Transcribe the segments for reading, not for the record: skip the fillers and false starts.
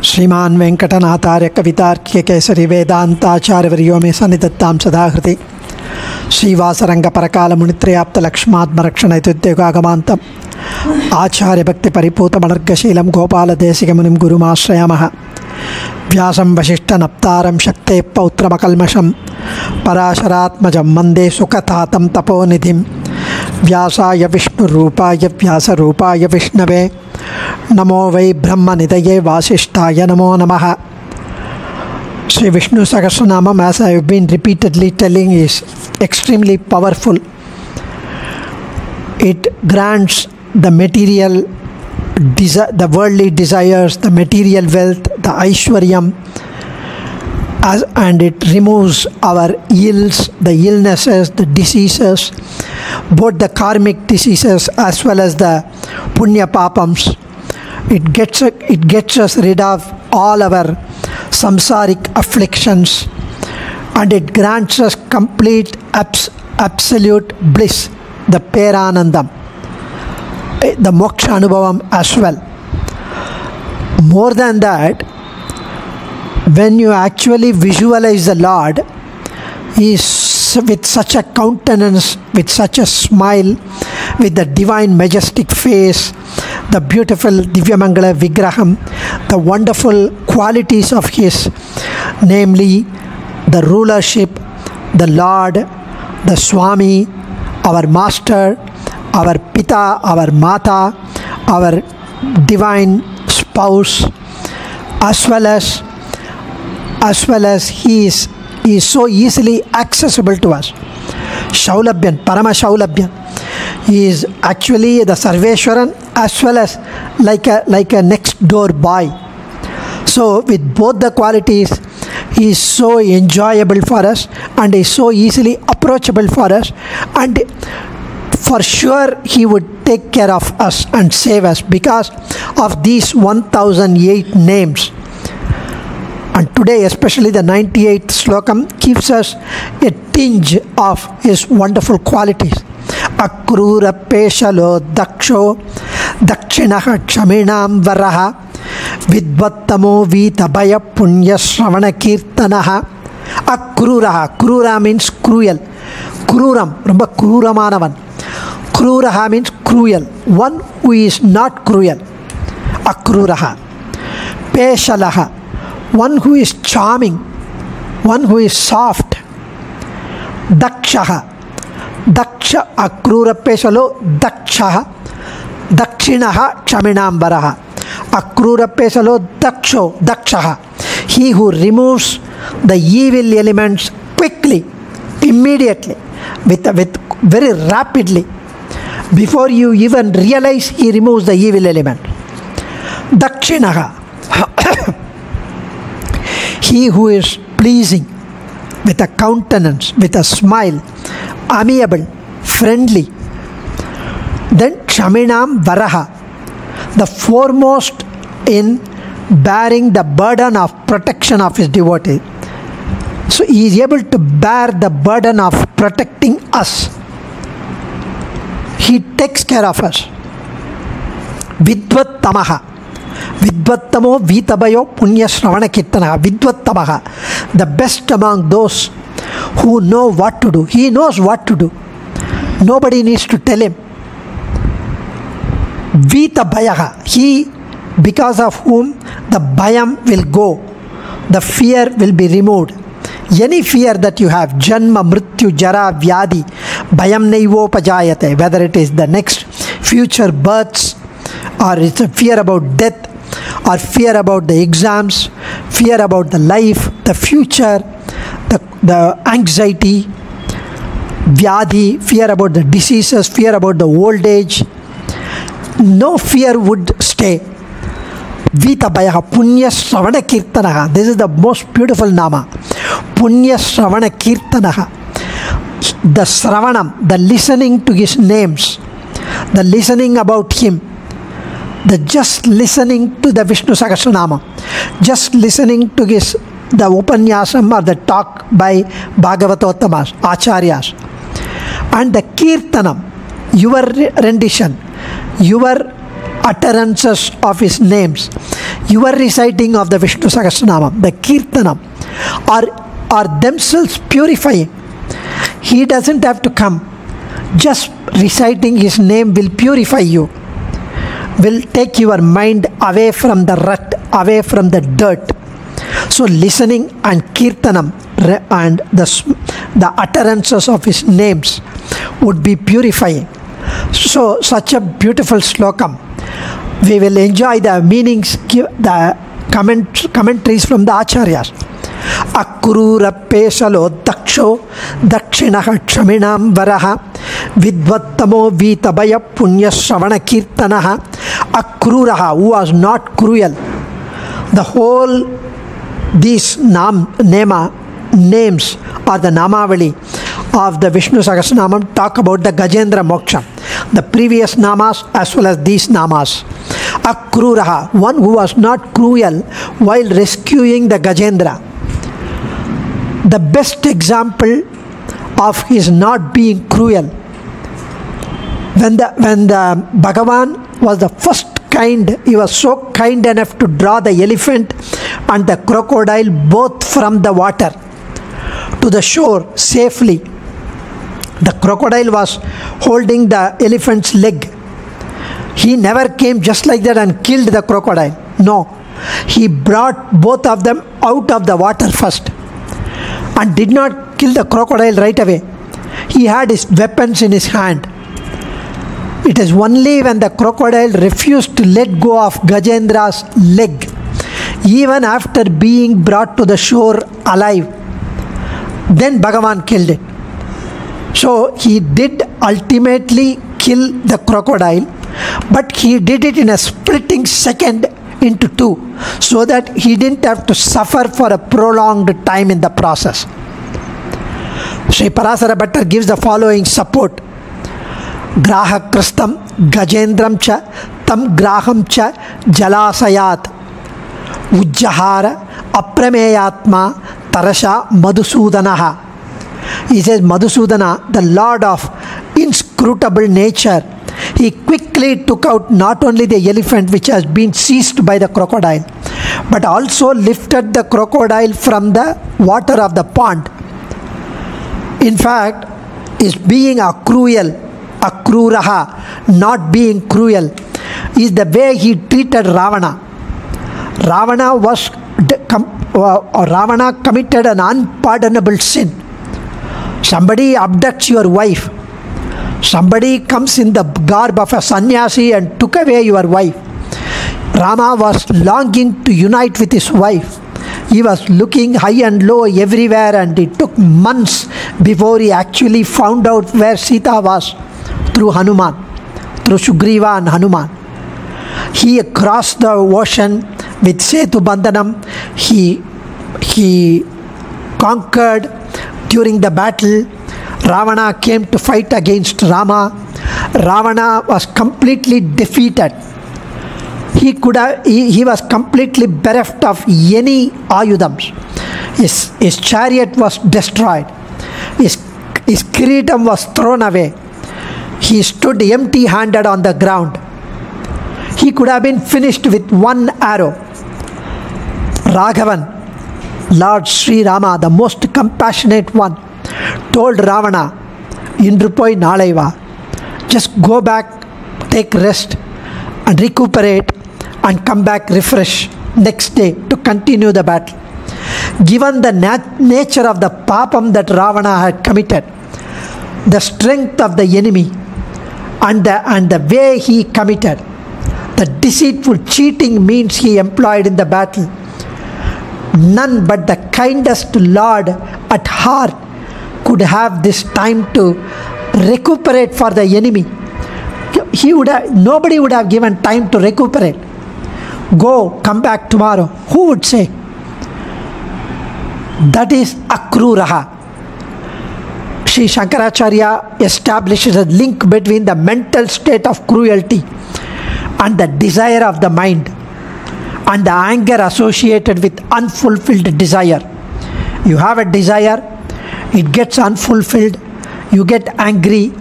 श्रीमान वेंकटनाथार्य कवितार्क्य केसरी वेदांताचार्यवर्यो मे सन्निधत्तां सदाहृति श्रीवासरंग परकाल मुनित्रयाप्त लक्ष्मात्मरक्षणैतुद्योगागमान्तम् आचार्य भक्ति परिपूतमनर्गशीलं गोपाल देशिक मुनिं गुरुमाश्रयामः व्यासं वसिष्ठनप्तारं शक्तेः पौत्रमकल्मषं पराशरात्मजं वन्दे सुखतातं तपोनिधिं व्यासाय विष्णुरूपाय व्यासरूपाय विष्णवे नमो वै ब्रह्मनिधये वासिष्ठाय नमो नमः. Sri Vishnu Sahasranama, as I have been repeatedly telling, is extremely powerful. It grants the material, the worldly desires, the material wealth, the Aishwaryam, and it removes our ills, the illnesses, the diseases, both the karmic diseases as well as the punya papams. It gets us rid of all our samsaric afflictions, and it grants us complete absolute bliss, the peranandam, the moksha anubhavam as well. More than that, when you actually visualize the Lord, He is with such a countenance, with such a smile, with the divine majestic face, the beautiful Divyamangala Vigraham, the wonderful qualities of His, namely the rulership, the Lord, the Swami, our Master, our Pita, our Mata, our divine spouse, as well as He is so easily accessible to us. Shaulabhyan, Parama Shaulabhyan. He is actually the Sarveshwaran as well as like a next door boy. So with both the qualities, He is so enjoyable for us and is so easily approachable for us, and for sure He would take care of us and save us because of these 1008 names. And today, especially the 98th Slokam gives us a tinge of His wonderful qualities. Akrura peshalo daksho dakshinaha kshaminam varaha vidvattamo vitabhaya punya shravana kirtanaha. Akruraha. Krura means cruel. Kruram, remember kruramanavan. Kruraha means cruel. One who is not cruel. Akruraha. Peshalaha. One who is charming, one who is soft. Dakshaha. Daksha akrura pesalo dakshaha. Dakshinaha kshaminambaraha. Akrura pesalo dakshaha. He who removes the evil elements quickly, immediately, with very rapidly. Before you even realize, He removes the evil element. Dakshinaha. He who is pleasing, with a countenance, with a smile, amiable, friendly. Then Kshaminam Varaha, the foremost in bearing the burden of protection of his devotee. So he is able to bear the burden of protecting us. He takes care of us. Vidvattamaha. Vidvattamo vitabhayo punya shravana kirtanaha. Vidvattamaha, the best among those who know what to do. He knows what to do. Nobody needs to tell him. Vitabhayaha, he because of whom the bhayam will go, the fear will be removed. Any fear that you have, janma, mrityu, jara, vyadi, bhayam naivopajayate, whether it is the next future births, or it's a fear about death, or fear about the exams, fear about the life, the future, the anxiety, vyadhi, fear about the diseases, fear about the old age. No fear would stay. Vitabhayaha, punya shravana kirtanaha. This is the most beautiful nama. Punya shravana kirtanaha. The shravanam, the listening to His names, the listening about Him, the just listening to the Vishnu Sahasranama, just listening to the upanyasam or the talk by Bhagavatottamas, Acharyas, and the kirtanam, your rendition, your utterances of His names, your reciting of the Vishnu Sahasranama, the Kirtanam, are themselves purifying. He doesn't have to come. Just reciting his name will purify you, will take your mind away from the rut, away from the dirt. So listening and Kirtanam and the utterances of his names would be purifying. So such a beautiful slokam. We will enjoy the meanings, the commentaries from the Acharyas. Akrura pesalo daksho dakshinaha kshaminam varaha vidvattamo vitabaya punya sravana kirtanaha. Akruraha, who was not cruel. The whole these names or the namavali of the Vishnu Sahasranamam talk about the Gajendra Moksha, the previous namas as well as these namas. Akruraha, one who was not cruel while rescuing the Gajendra. The best example of his not being cruel, when the Bhagavan was the first kind, he was so kind enough to draw the elephant and the crocodile both from the water to the shore safely. The crocodile was holding the elephant's leg. He never came just like that and killed the crocodile. No, he brought both of them out of the water first and did not kill the crocodile right away. He had his weapons in his hand. It is only when the crocodile refused to let go of Gajendra's leg, even after being brought to the shore alive, then Bhagavan killed it. So he did ultimately kill the crocodile, but he did it in a splitting second into two, so that he didn't have to suffer for a prolonged time in the process. Sri Parasara Bhattar gives the following support. Graha Kristam Gajendram cha tam graham cha jalasayat ujjahara aprameyatma tarasha madhusudanaha. He says Madhusudana, the Lord of inscrutable nature, he quickly took out not only the elephant which has been seized by the crocodile, but also lifted the crocodile from the water of the pond. In fact, is being a cruel, akruraha, not being cruel, is the way he treated Ravana. Ravana committed an unpardonable sin. Somebody abducts your wife. Somebody comes in the garb of a sannyasi and took away your wife. Rama was longing to unite with his wife. He was looking high and low everywhere, and it took months before he actually found out where Sita was, through Hanuman, through Sugriva and Hanuman. He crossed the ocean with Setu Bandhanam. He conquered during the battle. Ravana came to fight against Rama. Ravana was completely defeated. He was completely bereft of any ayudams. His chariot was destroyed. His kireetam was thrown away. He stood empty-handed on the ground. He could have been finished with one arrow. Raghavan, Lord Sri Rama, the most compassionate one, told Ravana, Indru poi nalaiva, just go back, take rest and recuperate and come back refreshed next day to continue the battle. Given the nature of the papam that Ravana had committed, the strength of the enemy and the way he committed, the deceitful cheating means he employed in the battle, none but the kindest Lord at heart could have this time to recuperate for the enemy. Nobody would have given time to recuperate. Go, come back tomorrow. Who would say? That is akruraha. Sri Shankaracharya establishes a link between the mental state of cruelty and the desire of the mind and the anger associated with unfulfilled desire. You have a desire, it gets unfulfilled, you get angry,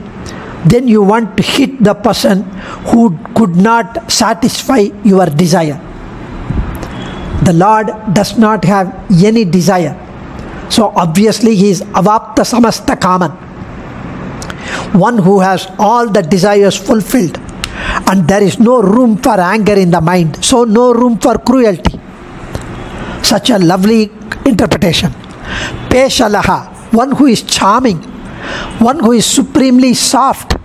then you want to hit the person who could not satisfy your desire. The Lord does not have any desire. So obviously he is avapta samasta kaman, one who has all the desires fulfilled, and there is no room for anger in the mind, so no room for cruelty. Such a lovely interpretation. Peshalaha, one who is charming, one who is supremely soft.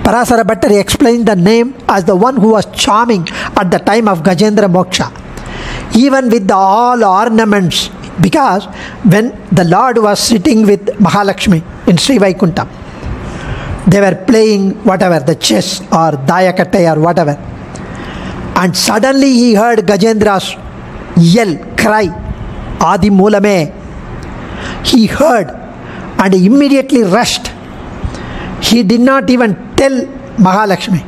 Parasara Bhattari explained the name as the one who was charming at the time of Gajendra Moksha, even with the all ornaments, because when the Lord was sitting with Mahalakshmi in Sri Vaikuntham, they were playing whatever, the chess or Dayakatai or whatever, and suddenly he heard Gajendra's yell, cry, Adi Moolame. He heard and he immediately rushed. He did not even tell Mahalakshmi.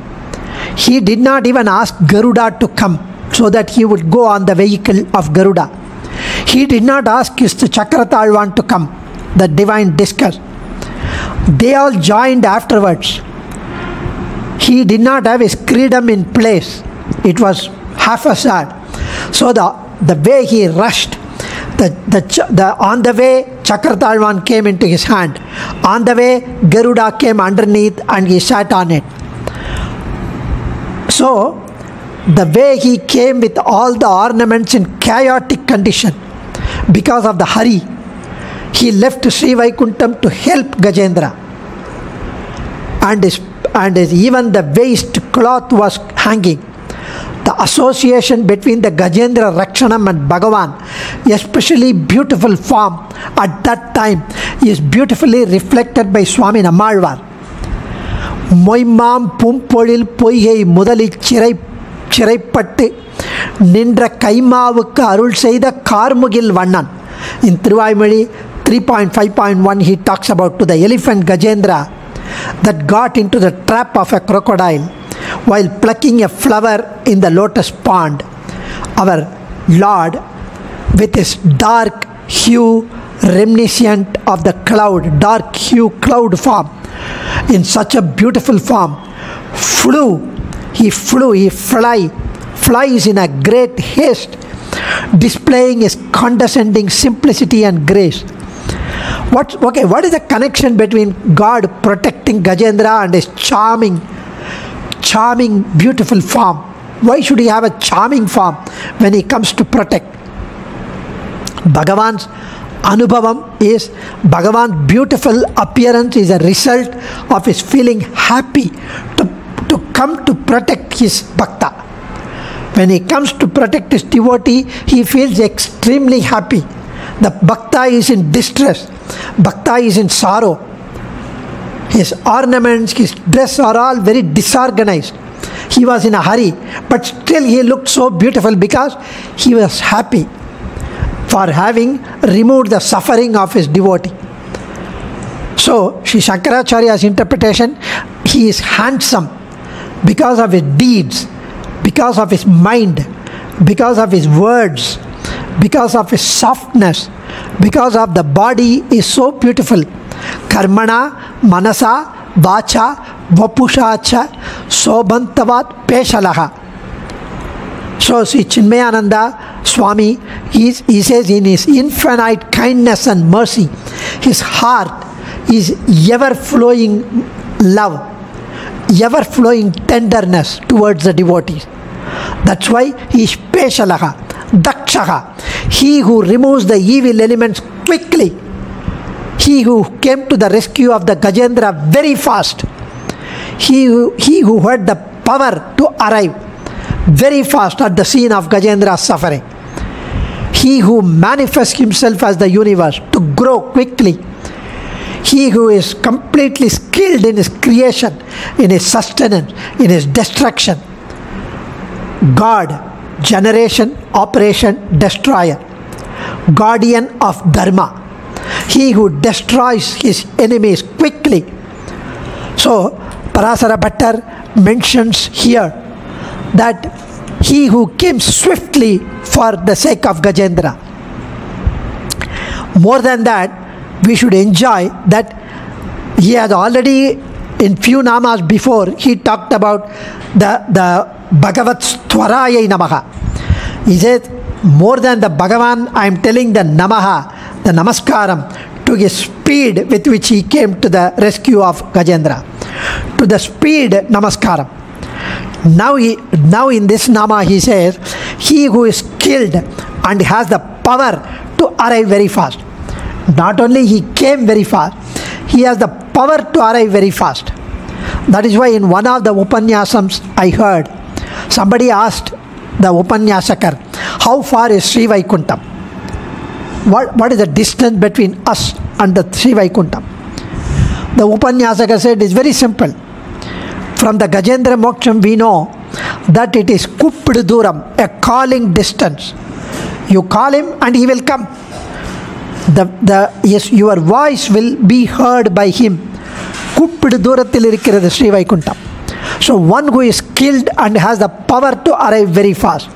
He did not even ask Garuda to come so that he would go on the vehicle of Garuda. He did not ask his Chakratalwan to come, the divine discourse. They all joined afterwards. He did not have his creedom in place. It was half-assed. So the way he rushed, on the way Chakratalwan came into his hand. On the way Garuda came underneath and he sat on it. So the way he came with all the ornaments in chaotic condition, because of the hurry, he left Sri Vaikuntham to help Gajendra. And even the waist cloth was hanging. The association between the Gajendra Rakshanam and Bhagavan, especially beautiful form at that time, is beautifully reflected by Swami Nammalvar. Moimam Pumpolil Poyei Mudali Chiraipatti Nindra Kaimavukka Arul Seida Karmugil Vannan. In Thiruvaimozhi 3.5.1 he talks about to the elephant Gajendra that got into the trap of a crocodile while plucking a flower in the lotus pond. Our Lord, with his dark hue reminiscent of the cloud, dark hue cloud form, in such a beautiful form, he flies in a great haste, displaying his condescending simplicity and grace. What is the connection between God protecting Gajendra and his charming, beautiful form? Why should he have a charming form when he comes to protect? Bhagavan's Anubhavam is, Bhagavan's beautiful appearance is a result of his feeling happy to come to protect his bhakta. When he comes to protect his devotee, he feels extremely happy. The bhakta is in distress. Bhakta is in sorrow. His ornaments, his dress are all very disorganized. He was in a hurry, but still he looked so beautiful because he was happy for having removed the suffering of his devotee. So, Sri Shankaracharya's interpretation, he is handsome because of his deeds, because of his mind, because of his words, because of his softness, because of the body is so beautiful. Karmana, Manasa, Vacha, Vapushacha, Sobantavat, Peshalaha. So Sri Chinmayananda Swami, he says in his infinite kindness and mercy, his heart is ever-flowing love, ever-flowing tenderness towards the devotees. That's why he is Peshalaha, Dakshaha, he who removes the evil elements quickly. He who came to the rescue of the Gajendra very fast. He who had the power to arrive very fast at the scene of Gajendra's suffering. He who manifests himself as the universe to grow quickly. He who is completely skilled in his creation, in his sustenance, in his destruction. God, generation, operation, destroyer. Guardian of Dharma. He who destroys his enemies quickly. So, Parasara Bhattar mentions here that he who came swiftly for the sake of Gajendra. More than that, we should enjoy that he has already, in few namas before, he talked about the Bhagavat Stvarayai Namaha. He said, more than the Bhagavan, I am telling the Namaha, the Namaskaram, to his speed with which he came to the rescue of Gajendra. To the speed, Namaskaram. Now in this Nama he says, he who is skilled and has the power to arrive very fast. Not only he came very fast, he has the power to arrive very fast. That is why in one of the Upanyasams I heard, somebody asked the Upanyasakar, how far is Sri Vaikuntham? What is the distance between us and the Sri Vaikuntham? The Upanyasaka said, it's very simple. From the Gajendra Moksham we know that it is Kuppidu Duram, a calling distance. You call him and he will come. Yes, your voice will be heard by him. Kuppidu Durathil irukkirathu Sri Vaikuntham. So one who is skilled and has the power to arrive very fast.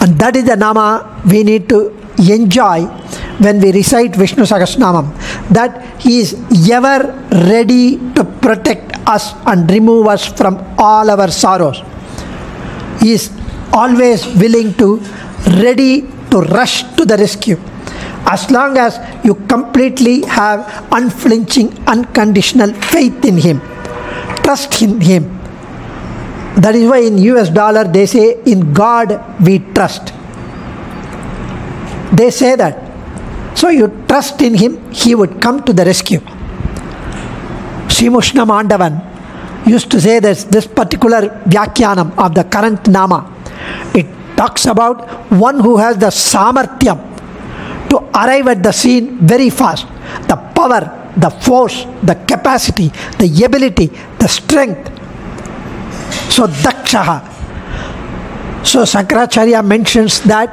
And that is the Nama we need to enjoy when we recite Vishnu Sahasranamam. That he is ever ready to protect us and remove us from all our sorrows. He is always willing to, ready to rush to the rescue. As long as you completely have unflinching, unconditional faith in him, trust in him. That is why in US dollar they say, in God we trust. They say that. So you trust in him, he would come to the rescue. Sri Mushna Mandavan used to say that this particular Vyakhyanam of the current Nama, it talks about one who has the Samarthyam to arrive at the scene very fast. The power, the force, the capacity, the ability, the strength. So Dakshaha. So Shankaracharya mentions that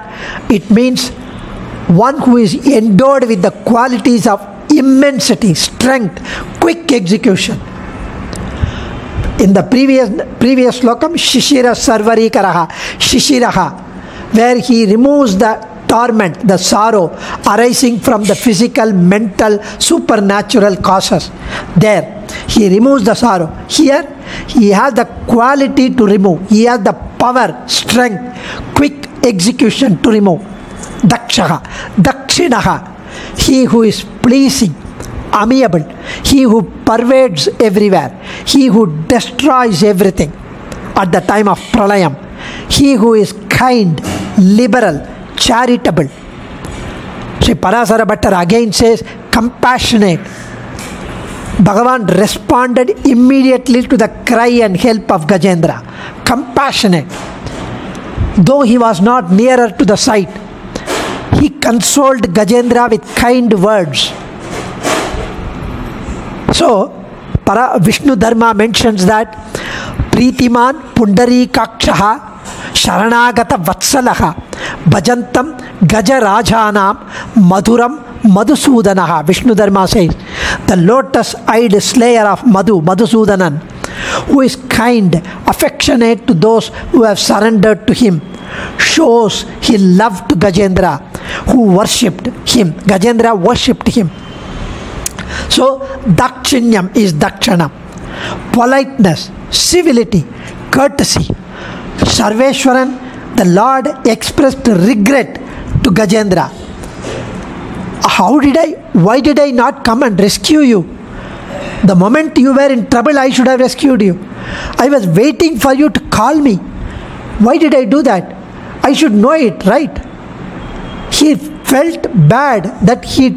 it means one who is endowed with the qualities of immensity, strength, quick execution. In the previous Slokam, Shishira Sarvarikaraha, Shishiraha, where he removes the torment, the sorrow arising from the physical, mental, supernatural causes. There, he removes the sorrow. Here, he has the quality to remove. He has the power, strength, quick execution to remove. Dakshaha, Dakshinaha, he who is pleasing, amiable, he who pervades everywhere, he who destroys everything at the time of pralayam, he who is kind, liberal, charitable. Sri Parasara Bhattar again says, compassionate. Bhagavan responded immediately to the cry and help of Gajendra. Compassionate. Though he was not nearer to the site, he consoled Gajendra with kind words. So, Vishnu Dharma mentions that Pritiman Pundarikakshaha Sharanagata Vatsalaha Bhajantam Gajarajanam Madhuram Madhusudanaha. Vishnu Dharma says, the lotus-eyed slayer of Madhusudanan, who is kind, affectionate to those who have surrendered to him, shows he loved Gajendra, who worshipped him. Gajendra worshipped him. So, Dakshinyam is Dakshana. Politeness, civility, courtesy. Sarveshwaran, the Lord expressed regret to Gajendra. Why did I not come and rescue you? The moment you were in trouble, I should have rescued you. I was waiting for you to call me. Why did I do that? I should know it, right? He felt bad that he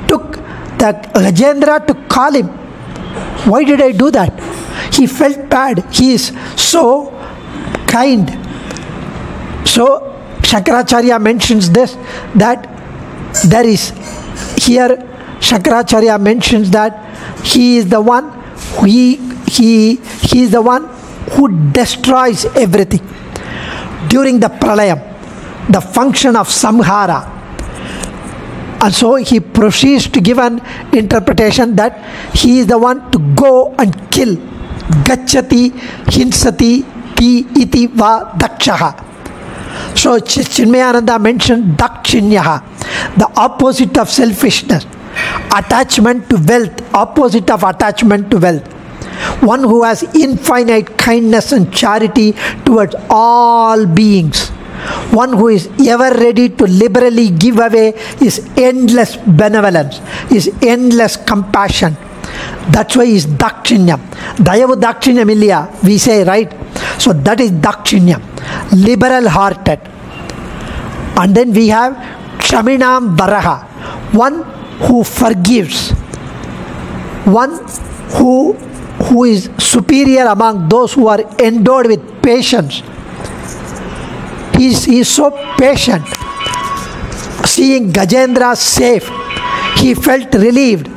took the Gajendra to call him. Why did I do that? He felt bad. He is so kind. So Shankaracharya mentions this, that there is here Shankaracharya mentions that he is the one he is the one who destroys everything during the pralayam, the function of samhara. And so he proceeds to give an interpretation that he is the one to go and kill. Gacchati hinsati ti iti va dakshaha. So Chinmayananda mentioned Dakshinyaha, the opposite of selfishness, attachment to wealth, opposite of attachment to wealth. One who has infinite kindness and charity towards all beings, one who is ever ready to liberally give away his endless benevolence, his endless compassion. That's why is Dakshinyam. Dayavu Dakshinyam Ilya, we say, right? So that is Dakshinyam, liberal hearted. And then we have Kshaminam Varaha, one who forgives, one who is superior among those who are endowed with patience. He is so patient. Seeing Gajendra safe, he felt relieved.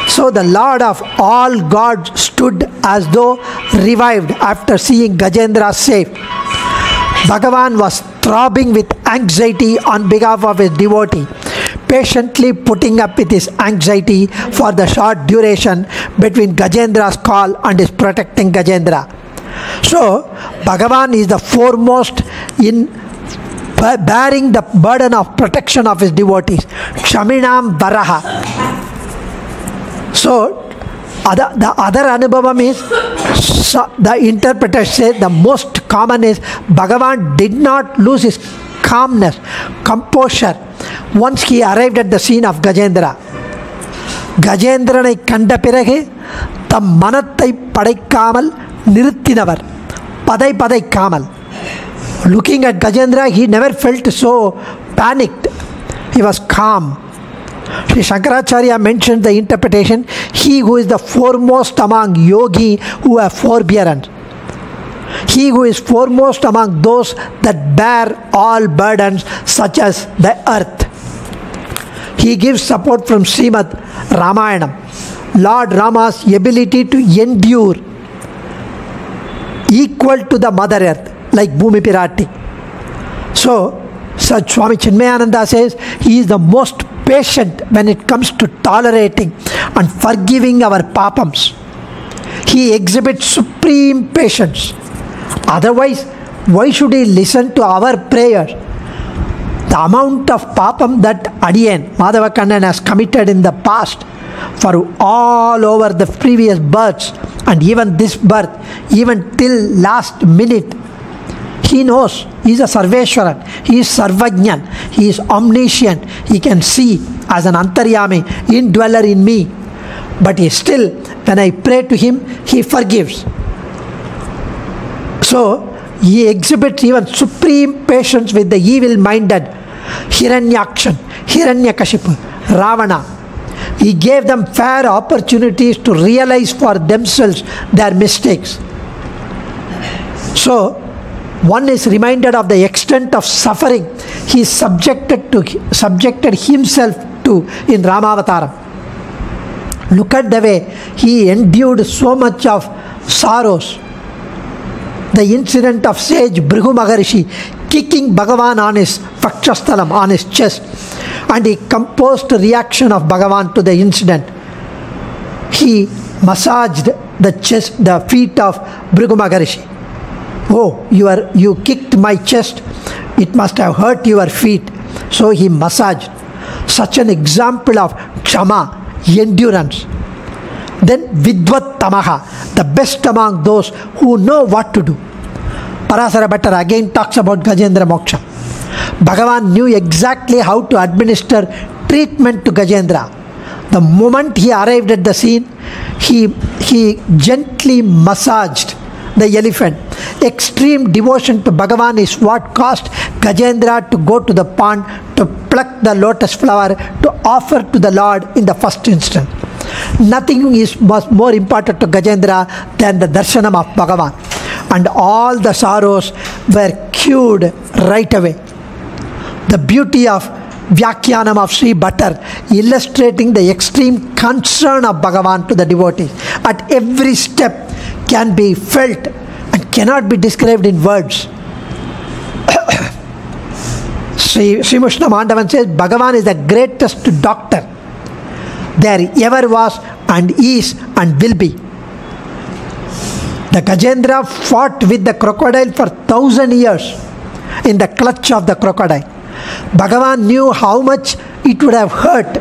So the Lord of all gods stood as though revived after seeing Gajendra safe. Bhagavan was throbbing with anxiety on behalf of his devotee, patiently putting up with his anxiety for the short duration between Gajendra's call and his protecting Gajendra. So Bhagavan is the foremost in bearing the burden of protection of his devotees. Kshaminam Varaha. So the other anubhavam is, the interpreter says the most common is Bhagavan did not lose his calmness, composure once he arrived at the scene of Gajendra. Gajendraனை கண்ட பிறகு தம் மனத்தை படைக்காமல் நிறுத்தினவர், பதைக்காமல். Looking at Gajendra, he never felt so panicked. He was calm. Sri Shankaracharya mentioned the interpretation, he who is the foremost among yogi who have forbearance. He who is foremost among those that bear all burdens such as the earth. He gives support from Srimad Ramayana. Lord Rama's ability to endure equal to the mother earth, like Bhumi Pirati. So, such Swami Chinmayananda says, he is the most patient when it comes to tolerating and forgiving our papams. He exhibits supreme patience. Otherwise, why should he listen to our prayers? The amount of papam that Adiyan, Madhavakkannan, has committed in the past for all over the previous births and even this birth, even till last minute, he knows. He is a Sarveshwaran. He is Sarvajnan. He is omniscient. He can see as an Antaryami, indweller in me. But he still, when I pray to him, he forgives. So, he exhibits even supreme patience with the evil-minded Hiranyakshan, Hiranyakashipu, Ravana. He gave them fair opportunities to realize for themselves their mistakes. So, one is reminded of the extent of suffering he subjected himself to in Ramavataram. Look at the way he endured so much of sorrows. The incident of sage Bhrigu Maharishi kicking Bhagavan on his Vakshastalam, on his chest, and he composed a reaction of Bhagavan to the incident. He massaged the feet of Bhrigu Maharishi. Oh, you kicked my chest, it must have hurt your feet. So he massaged. Such an example of Kshama, endurance. Then Vidvat Tamaha, the best among those who know what to do. Parasara Bhattara again talks about Gajendra Moksha. Bhagavan knew exactly how to administer treatment to Gajendra. The moment he arrived at the scene, he gently massaged the elephant. Extreme devotion to Bhagavan is what caused Gajendra to go to the pond to pluck the lotus flower to offer to the Lord in the first instance. Nothing was more important to Gajendra than the darshanam of Bhagavan. And all the sorrows were cured right away. The beauty of Vyakhyanam of Sri Bhattar illustrating the extreme concern of Bhagavan to the devotees at every step can be felt and cannot be described in words. Sri Mushna Mandavan says, Bhagavan is the greatest doctor there ever was and is and will be. The Gajendra fought with the crocodile for 1,000 years in the clutch of the crocodile. Bhagavan knew how much it would have hurt.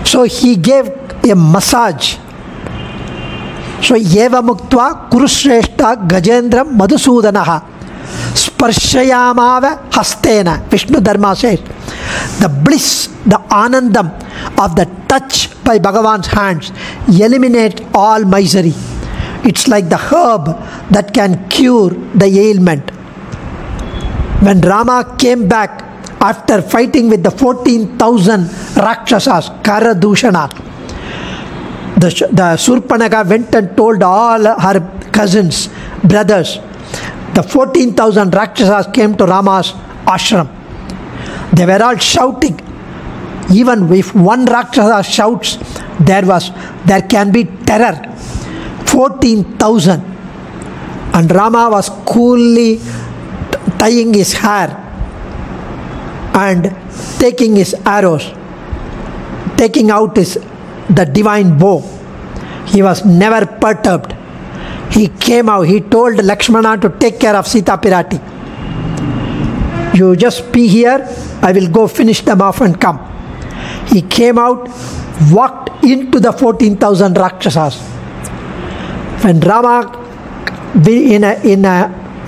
So he gave a massage. So Eva Muktva Kurushreshta Gajendra Madhusudanaha. Sparshayamava hastena. Vishnu Dharma says, the bliss, the anandam of the touch by Bhagavan's hands eliminate all misery. It's like the herb that can cure the ailment. When Rama came back after fighting with the 14,000 Rakshasas, Karadushana, the Surpanaka went and told all her cousins, brothers. The 14,000 Rakshasas came to Rama's ashram. They were all shouting. Even if one Rakshasa shouts, there can be terror. 14,000. And Rama was coolly tying his hair and taking his arrows, taking out the divine bow. He was never perturbed. He came out, he told Lakshmana to take care of Sita Pirati. You just be here, I will go finish them off and come. He came out, walked into the 14,000 Rakshasas. When Rama,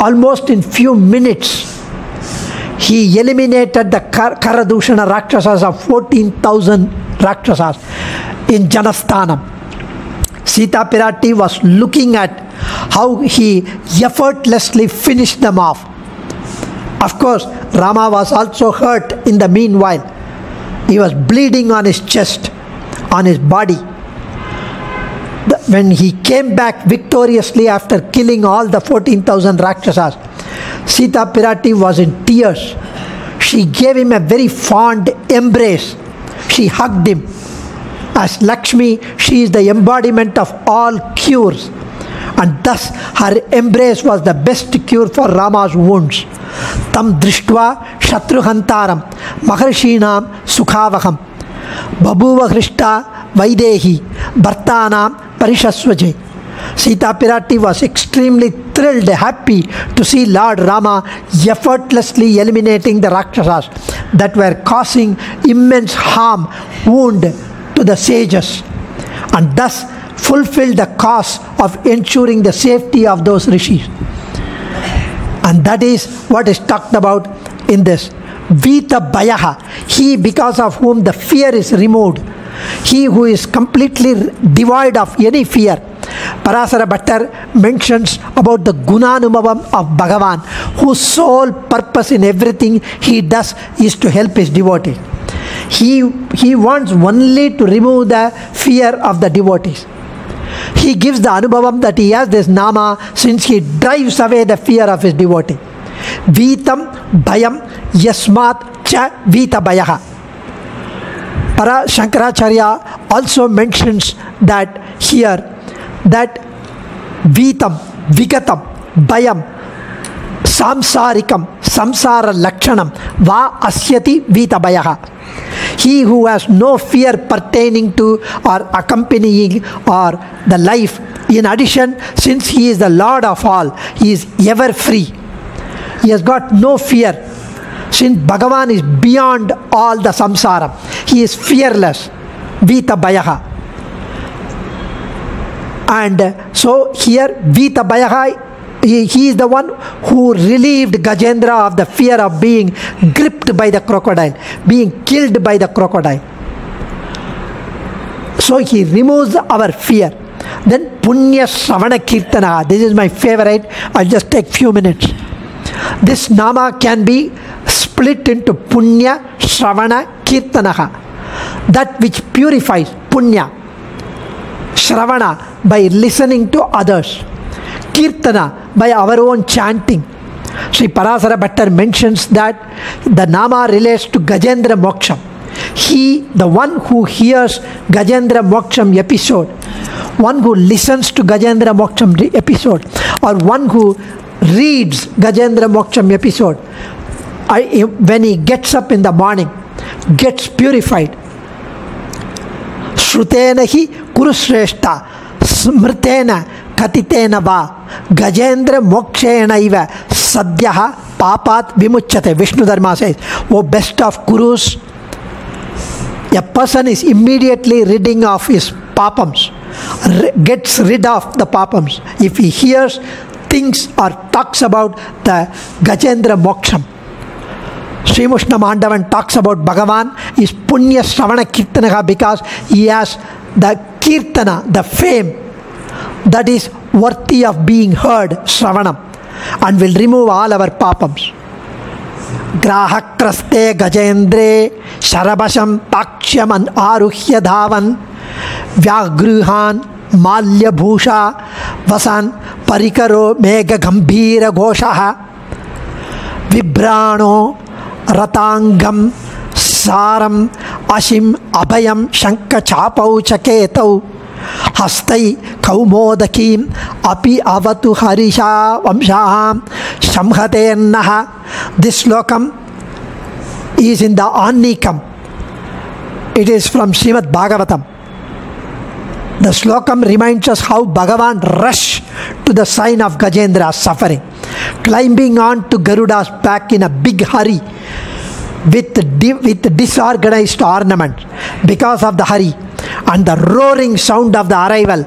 almost in few minutes, he eliminated the Karadushana Rakshasas of 14,000 Rakshasas in Janasthanam. Sita Pirati was looking at how he effortlessly finished them off. Of course, Rama was also hurt in the meanwhile. He was bleeding on his chest, on his body. When he came back victoriously after killing all the 14,000 Rakshasas, Sita Pirati was in tears. She gave him a very fond embrace. She hugged him. As Lakshmi, she is the embodiment of all cures. And thus her embrace was the best cure for Rama's wounds. Tam drishtva shatruhantaram maharshinam sukhavaham babuva hrishta vaidehi bhartanam parishasvaje. Sita Pirati was extremely thrilled, happy to see Lord Rama effortlessly eliminating the Rakshasas that were causing immense harm, wound to the sages, and thus fulfilled the cause of ensuring the safety of those rishis. And that is what is talked about in this. Vita Bayaha, he because of whom the fear is removed, he who is completely devoid of any fear. Parasara Bhattar mentions about the Gunanumabam of Bhagavan, whose sole purpose in everything he does is to help his devotee. He wants only to remove the fear of the devotees. He gives the Anubhavam that he has this Nama since he drives away the fear of his devotee. Vitam Bhayam Yasmat Cha Vita Bhayaha. Para Shankaracharya also mentions that here, that Vitam, Vigatam, Bhayam, Samsarikam, Samsara Lakshanam, Va Asyati Vita Bhayaha. He who has no fear pertaining to or accompanying or the life. In addition, since he is the Lord of all, he is ever free. He has got no fear. Since Bhagavan is beyond all the samsara, he is fearless. Vita Bhayaha. And so here, Vita Bhayaha, he is the one who relieved Gajendra of the fear of being gripped by the crocodile, being killed by the crocodile. So he removes our fear. Then Punya Shravana Kirtana. This is my favorite. I'll just take few minutes. This Nama can be split into Punya Shravana Kirtanaha. That which purifies Punya. Shravana, by listening to others. Kirtana, by our own chanting. Sri Parasara Bhattar mentions that the Nama relates to Gajendra Moksham. He, the one who hears Gajendra Moksham episode, one who listens to Gajendra Moksham episode, or one who reads Gajendra Moksham episode, when he gets up in the morning, gets purified. Shrutena hi kurushreshta smritena katitena va Gajendra mokshena iva sadhyaha papat vimuchyate. Vishnu Dharma says, O best of Kurus, a person is immediately ridding of his papams, gets rid of the papams. If he hears thinks or talks about the Gajendra Moksham. Sri Mushna Mandavan talks about Bhagavan is Punya Shravana Kirtanaha because he has the Kirtana, the fame that is worthy of being heard, Shravanam, and will remove all our papams. Grahakraste Gajendre Sharabasham Paksham and Aruhya Dhavan Vyagruhan Malya Bhusha Vasan Parikaro Mega Gambhira Goshaha Vibrano Ratangam Saram Ashim Abhayam Shanka Chapau Chaketau Hastai Kaumodakim Api Avatu Harisha Vamshaham Shamhatennaha. This Slokam is in the Annikam. It is from Srimad Bhagavatam. The Slokam reminds us how Bhagavan rushed to the sign of Gajendra's suffering, climbing on to Garuda's back in a big hurry with disorganized ornaments because of the hurry, and the roaring sound of the arrival,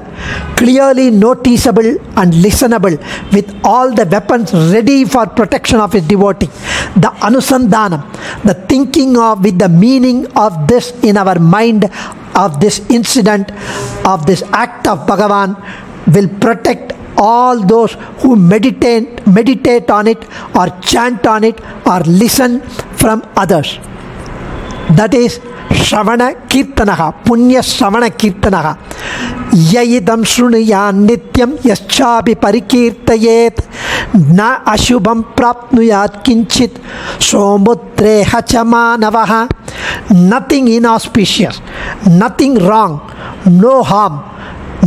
clearly noticeable and listenable, with all the weapons ready for protection of his devotee. The Anusandhanam, the thinking of with the meaning of this in our mind, of this incident, of this act of Bhagavan, will protect all those who meditate on it or chant on it or listen from others. That is Shravana Kirtanaha, Punya Shravana Kirtanaha. Yayidam Shrunuyan Nityam Yaschabi Parikirtayet Na Ashubham Prapnuyat Kinchit Somutre Hachamanavaha. Nothing inauspicious, nothing wrong, no harm,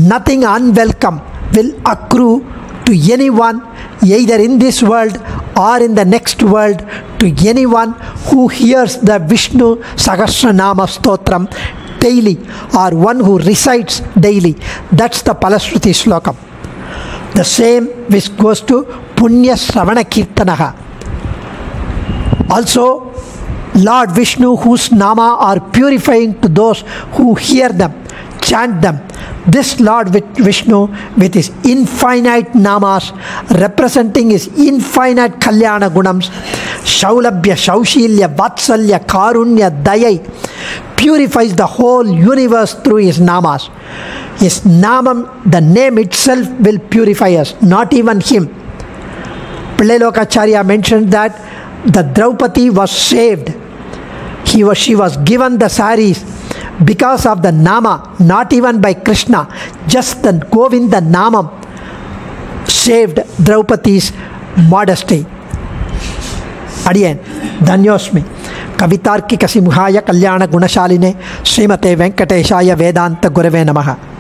nothing unwelcome will accrue to anyone, either in this world or in the next world, to anyone who hears the Vishnu Sahasranama Stotram daily or one who recites daily. That's the Palashruti Slokam. The same which goes to Punya Shravana Kirtanaha. Also, Lord Vishnu, whose Nama are purifying to those who hear them, chant them. This Lord Vishnu with his infinite namas representing his infinite Kalyana Gunams, Shaulabhya, Shaushilya, Vatsalya, Karunya, Dayai, purifies the whole universe through his namas. His namam, the name itself, will purify us, not even him. Pillai mentioned that the Draupadi was saved. She was given the saris because of the Nama, not even by Krishna. Just the Govinda Namam saved Draupadi's modesty. Adiyan, Dhanyosmi. Kavitarki Kasimhaya Kalyana Gunashaline Srimate Venkateshaya Vedanta Gurave Namaha.